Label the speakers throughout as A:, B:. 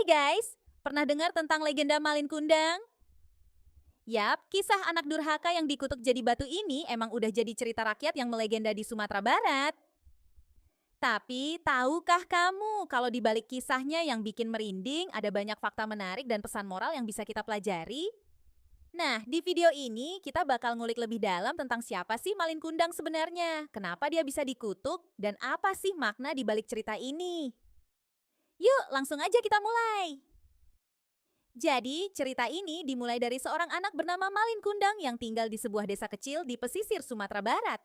A: guys, pernah dengar tentang legenda Malin Kundang? Yap, kisah anak durhaka yang dikutuk jadi batu ini emang udah jadi cerita rakyat yang melegenda di Sumatera Barat. Tapi, tahukah kamu kalau di balik kisahnya yang bikin merinding ada banyak fakta menarik dan pesan moral yang bisa kita pelajari? Nah, di video ini kita bakal ngulik lebih dalam tentang siapa sih Malin Kundang sebenarnya, kenapa dia bisa dikutuk, dan apa sih makna di balik cerita ini. Yuk, langsung aja kita mulai. Jadi, cerita ini dimulai dari seorang anak bernama Malin Kundang yang tinggal di sebuah desa kecil di pesisir Sumatera Barat.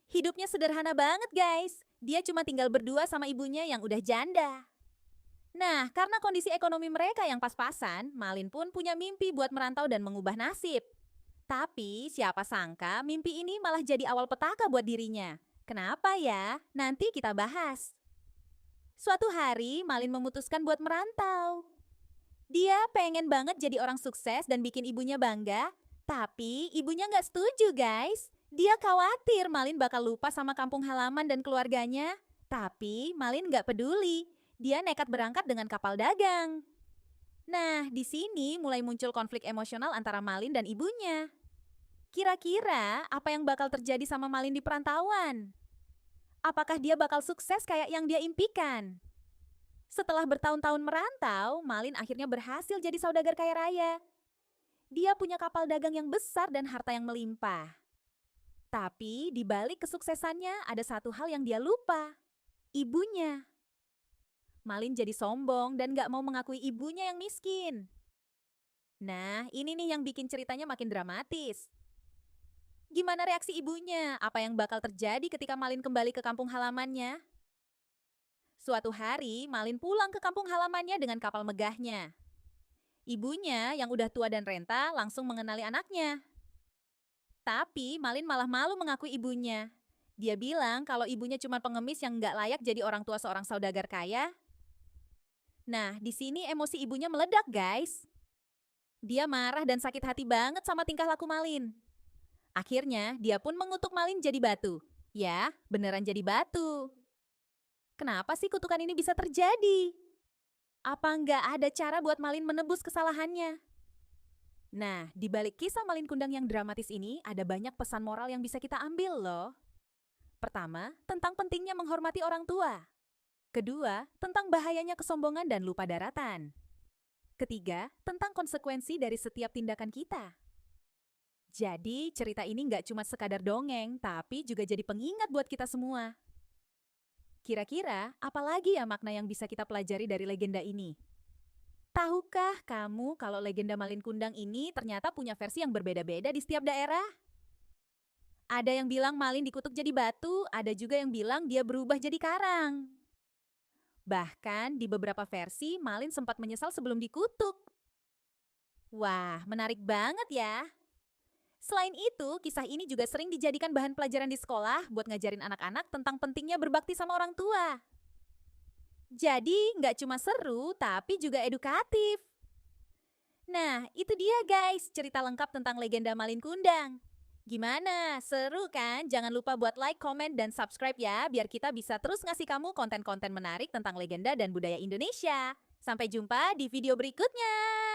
A: Hidupnya sederhana banget, guys. Dia cuma tinggal berdua sama ibunya yang udah janda. Nah, karena kondisi ekonomi mereka yang pas-pasan, Malin pun punya mimpi buat merantau dan mengubah nasib. Tapi, siapa sangka mimpi ini malah jadi awal petaka buat dirinya. Kenapa ya? Nanti kita bahas. Suatu hari, Malin memutuskan buat merantau. Dia pengen banget jadi orang sukses dan bikin ibunya bangga. Tapi ibunya nggak setuju, guys. Dia khawatir Malin bakal lupa sama kampung halaman dan keluarganya. Tapi Malin nggak peduli. Dia nekat berangkat dengan kapal dagang. Nah, di sini mulai muncul konflik emosional antara Malin dan ibunya. Kira-kira apa yang bakal terjadi sama Malin di perantauan? Apakah dia bakal sukses kayak yang dia impikan? Setelah bertahun-tahun merantau, Malin akhirnya berhasil jadi saudagar kaya raya. Dia punya kapal dagang yang besar dan harta yang melimpah. Tapi di balik kesuksesannya ada satu hal yang dia lupa. Ibunya. Malin jadi sombong dan gak mau mengakui ibunya yang miskin. Nah, ini nih yang bikin ceritanya makin dramatis. Gimana reaksi ibunya? Apa yang bakal terjadi ketika Malin kembali ke kampung halamannya? Suatu hari, Malin pulang ke kampung halamannya dengan kapal megahnya. Ibunya yang udah tua dan renta langsung mengenali anaknya. Tapi Malin malah malu mengakui ibunya. Dia bilang kalau ibunya cuma pengemis yang nggak layak jadi orang tua seorang saudagar kaya. Nah, di sini emosi ibunya meledak, guys. Dia marah dan sakit hati banget sama tingkah laku Malin. Akhirnya, dia pun mengutuk Malin jadi batu. Ya, beneran jadi batu. Kenapa sih kutukan ini bisa terjadi? Apa nggak ada cara buat Malin menebus kesalahannya? Nah, di balik kisah Malin Kundang yang dramatis ini, ada banyak pesan moral yang bisa kita ambil loh. Pertama, tentang pentingnya menghormati orang tua. Kedua, tentang bahayanya kesombongan dan lupa daratan. Ketiga, tentang konsekuensi dari setiap tindakan kita. Jadi, cerita ini nggak cuma sekadar dongeng, tapi juga jadi pengingat buat kita semua. Kira-kira, apa lagi ya makna yang bisa kita pelajari dari legenda ini? Tahukah kamu kalau legenda Malin Kundang ini ternyata punya versi yang berbeda-beda di setiap daerah? Ada yang bilang Malin dikutuk jadi batu, ada juga yang bilang dia berubah jadi karang. Bahkan di beberapa versi, Malin sempat menyesal sebelum dikutuk. Wah, menarik banget ya! Selain itu, kisah ini juga sering dijadikan bahan pelajaran di sekolah buat ngajarin anak-anak tentang pentingnya berbakti sama orang tua. Jadi, nggak cuma seru, tapi juga edukatif. Nah, itu dia guys, cerita lengkap tentang legenda Malin Kundang. Gimana? Seru kan? Jangan lupa buat like, komen, dan subscribe ya, biar kita bisa terus ngasih kamu konten-konten menarik tentang legenda dan budaya Indonesia. Sampai jumpa di video berikutnya!